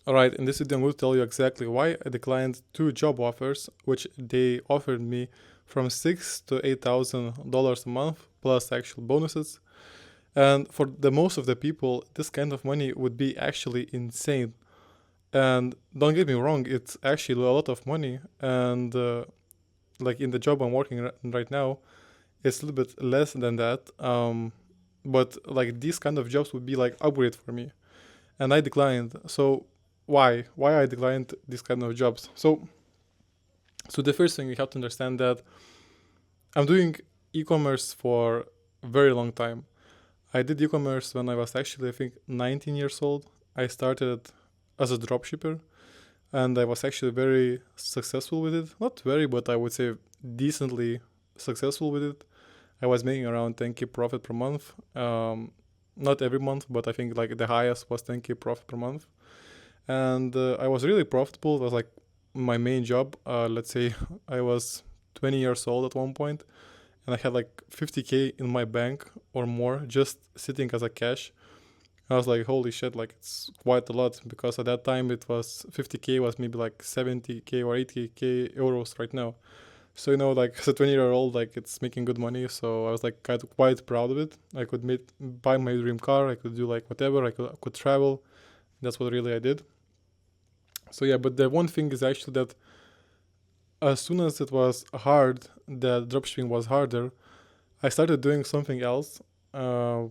Alright, in this video I'm going to tell you exactly why I declined two job offers, which they offered me from $6,000 to $8,000 a month, plus actual bonuses. And for the most of the people, this kind of money would be actually insane. And don't get me wrong, it's actually a lot of money. And like in the job I'm working right now, it's a little bit less than that. But like these kind of jobs would be like upgrade for me, and I declined. So why I declined these kind of jobs? So the first thing you have to understand that I'm doing e-commerce for a very long time. I did e-commerce when I was actually I think 19 years old. I started as a dropshipper, and I was actually very successful with it. Not very, but I would say decently successful with it. I was making around 10k profit per month. Not every month, but I think like the highest was 10k profit per month, and I was really profitable. It was like my main job. Let's say I was 20 years old at one point, and I had like 50k in my bank or more just sitting as a cash. I was like, holy shit, like it's quite a lot, because at that time it was 50k was maybe like 70k or 80k euros right now. So like as a 20-year-old, like it's making good money. So I was like quite proud of it. I could buy my dream car. I could do like whatever. I could travel. That's what really I did. So yeah, but the one thing is actually that as soon as it was hard, that dropshipping was harder, I started doing something else, uh,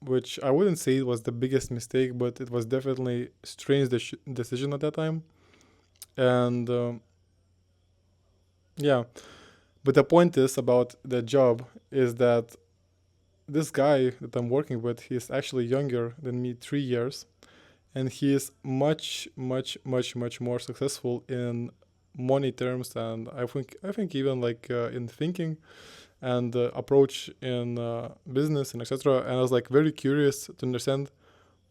which I wouldn't say it was the biggest mistake, but it was definitely a strange decision at that time. And yeah, but the point is about the job is that this guy that I'm working with, he's actually younger than me 3 years, and he is much, much, much, much more successful in money terms, and I think even like in thinking and approach in business and etc. And I was like very curious to understand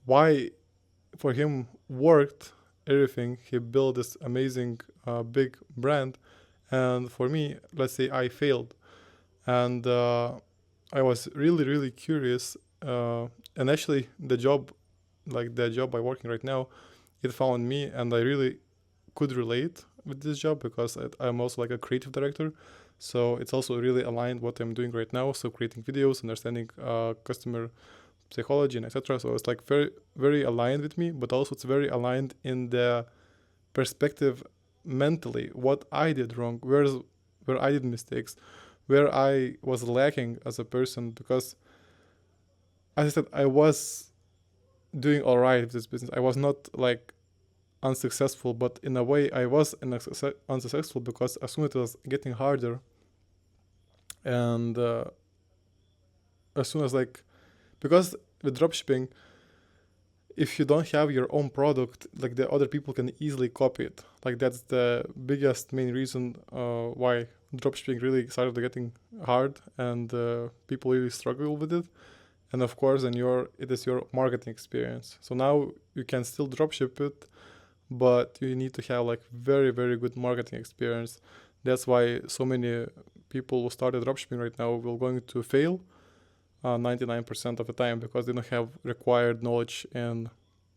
why for him worked everything. He built this amazing big brand, and for me, let's say I failed, and I was really really curious. And actually, the job I'm working right now, it found me, and I really could relate with this job because I'm also like a creative director. So it's also really aligned what I'm doing right now. So creating videos, understanding customer psychology and etc. So it's like very very aligned with me, but also it's very aligned in the perspective mentally what I did wrong, where I did mistakes, where I was lacking as a person. Because as I said, I was doing all right with this business. I was not like unsuccessful, but in a way I was unsuccessful because as soon as it was getting harder, and as soon as like, because with dropshipping, if you don't have your own product, like the other people can easily copy it. Like that's the biggest main reason why dropshipping really started getting hard, and people really struggle with it. And of course, it is your marketing experience. So now you can still dropship it, but you need to have like very very good marketing experience. That's why so many people who started dropshipping right now will going to fail 99% of the time, because they don't have required knowledge in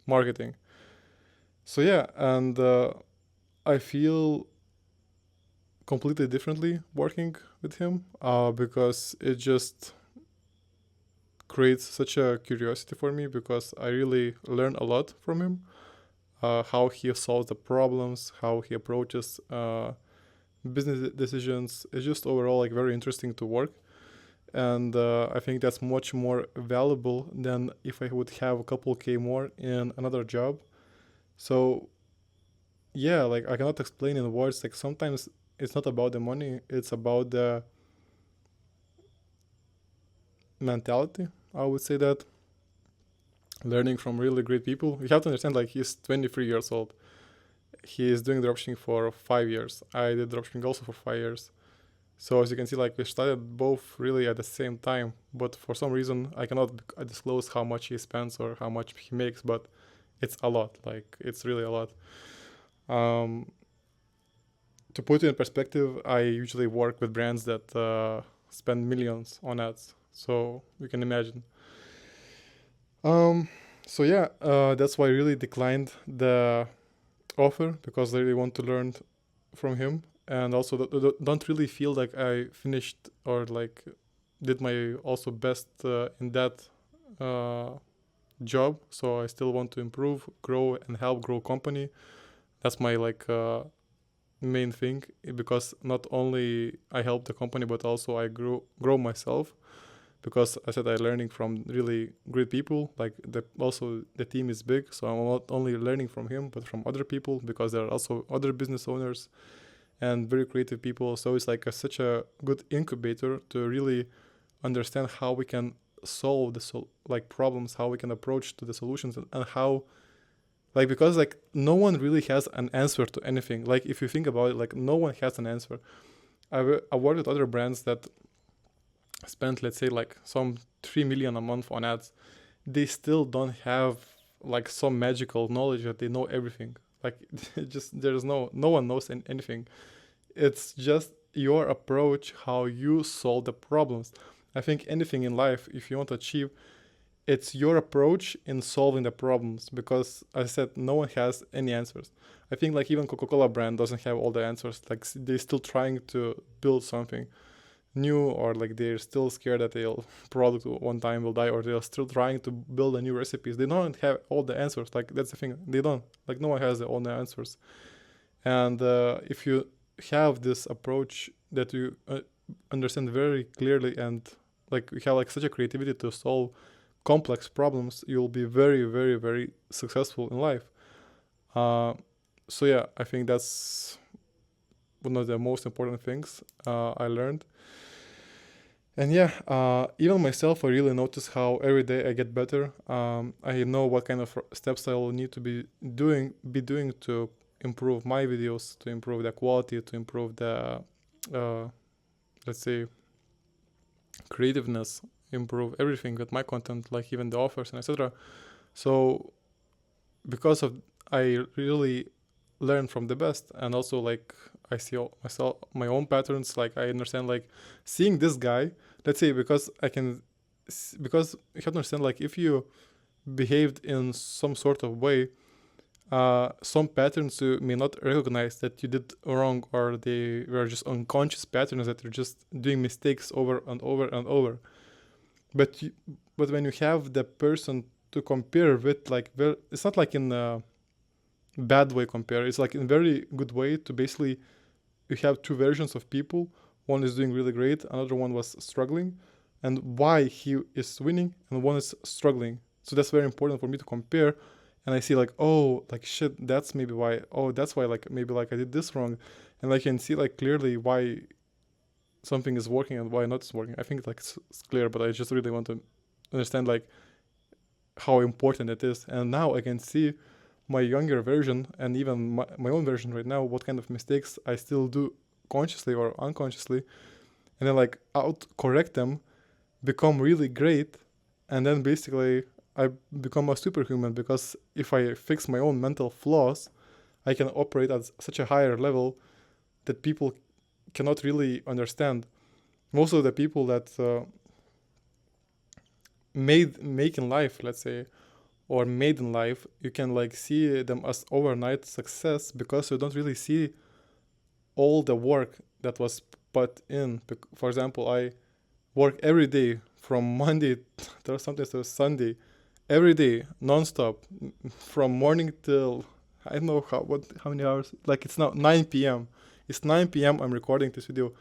marketing. So yeah, and I feel completely differently working with him, because it just creates such a curiosity for me, because I really learn a lot from him. How he solves the problems, how he approaches business decisions. It's just overall like very interesting to work, and I think that's much more valuable than if I would have a couple k more in another job. So yeah, like I cannot explain in words. Like sometimes it's not about the money; it's about the mentality. I would say that learning from really great people. You have to understand, like he's 23 years old. He is doing dropshipping for 5 years. I did dropshipping also for 5 years. So as you can see, like we started both really at the same time, but for some reason I cannot disclose how much he spends or how much he makes, but it's a lot. Like it's really a lot. Um, to put it in perspective, I usually work with brands that spend millions on ads, so you can imagine. Um, So yeah, that's why I really declined the offer, because I really want to learn from him, and also don't really feel like I finished or like did my also best in that uh, job. So I still want to improve, grow, and help grow company. That's my like main thing, because not only I help the company, but also I grow myself, because I said I'm learning from really great people. Like also the team is big, so I'm not only learning from him, but from other people, because there are also other business owners and very creative people. So it's like such a good incubator to really understand how we can solve the like problems, how we can approach to the solutions, and how, like, because like no one really has an answer to anything. Like if you think about it, like no one has an answer. I worked with other brands that spent, let's say, like some 3 million a month on ads. They still don't have like some magical knowledge that they know everything. Like just there's no one knows anything. It's just your approach, how you solve the problems. I think anything in life, if you want to achieve, it's your approach in solving the problems, because I said no one has any answers. I think like even Coca-Cola brand doesn't have all the answers. Like they're still trying to build something new, or like they're still scared that their product one time will die, or they're still trying to build a new recipes. They don't have all the answers. Like that's the thing. They don't. Like no one has all the answers. And if you have this approach that you understand very clearly, and like you have like such a creativity to solve complex problems, you'll be very, very, very successful in life. Uh, so yeah, I think that's one of the most important things I learned. And yeah, even myself, I really notice how every day I get better. I know what kind of steps I will need to be doing to improve my videos, to improve the quality, to improve the, uh, let's say, creativeness, improve everything with my content, like even the offers and etc. So because of, I really learn from the best, and also like I see myself my own patterns. Like I understand, like seeing this guy, let's say, because I can, because you have to understand, like if you behaved in some sort of way, some patterns you may not recognize that you did wrong, or they were just unconscious patterns that you're just doing mistakes over and over and over. But but when you have the person to compare with, like it's not like in a bad way compare. It's like in a very good way to basically, you have two versions of people. One is doing really great, another one was struggling, and why he is winning and one is struggling. So that's very important for me to compare. And I see like, oh, like shit, that's maybe why. Oh, that's why, like maybe like I did this wrong, and I can see like clearly why something is working and why not is working. I think like it's clear, but I just really want to understand like how important it is. And now I can see my younger version, and even my own version right now, what kind of mistakes I still do consciously or unconsciously, and then like out correct them, become really great, and then basically I become a superhuman, because if I fix my own mental flaws, I can operate at such a higher level that people cannot really understand. Most of the people that make in life, let's say, or made in life, you can like see them as overnight success, because you don't really see all the work that was put in. For example, I work every day from Monday to sometimes to Sunday, every day, non-stop, from morning till, I don't know how many hours. Like it's now 9 p.m. It's 9 p.m. I'm recording this video.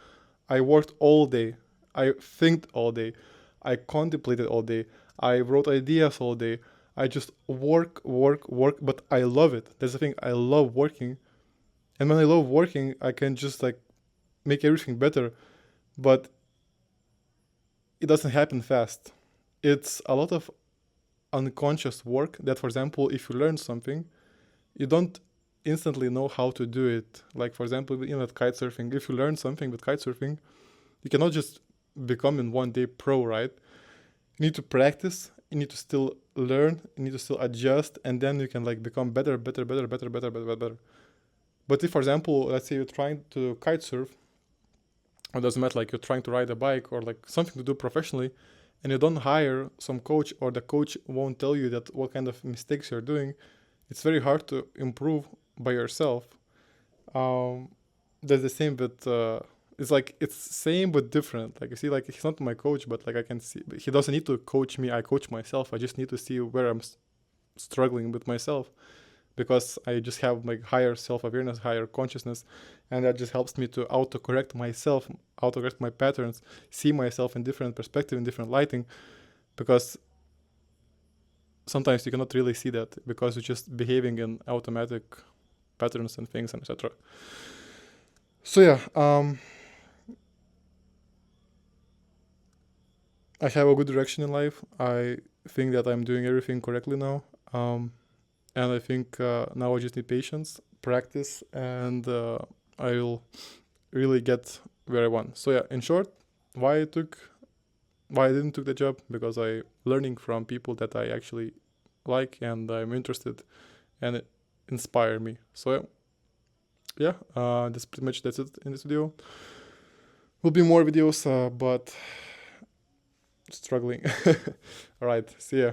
I worked all day. I think all day. I contemplated all day. I wrote ideas all day. I just work, work, work, but I love it. That's the thing. I love working. And when I love working, I can just like make everything better. But it doesn't happen fast. It's a lot of unconscious work that, for example, if you learn something, you don't instantly know how to do it. Like, for example, even at kite surfing, if you learn something with kite surfing, you cannot just become in one day pro, right? You need to practice, you need to still learn, you need to still adjust, and then you can like become better, better, better, better, better, better, better. But if, for example, let's say you're trying to kite surf, it doesn't matter, like you're trying to ride a bike or like something to do professionally, and you don't hire some coach, or the coach won't tell you that what kind of mistakes you're doing, it's very hard to improve by yourself. um that's the same with it's like it's same but different. Like, you see, like, he's not my coach, but like I can see he doesn't need to coach me, I coach myself. I just need to see where I'm struggling with myself, because I just have like higher self-awareness, higher consciousness, and that just helps me to auto-correct myself, auto-correct my patterns, see myself in different perspective, in different lighting, because sometimes you cannot really see that because you're just behaving in automatic patterns and things and etc. So yeah, I have a good direction in life. I think that I'm doing everything correctly now. And I think now I just need patience, practice, and I will really get where I want. So yeah, in short, why I took, why I didn't took the job, because I learning from people that I actually like and I'm interested, and it inspire me. So yeah, that's pretty much that's it in this video. Will be more videos, but struggling. All right, see ya.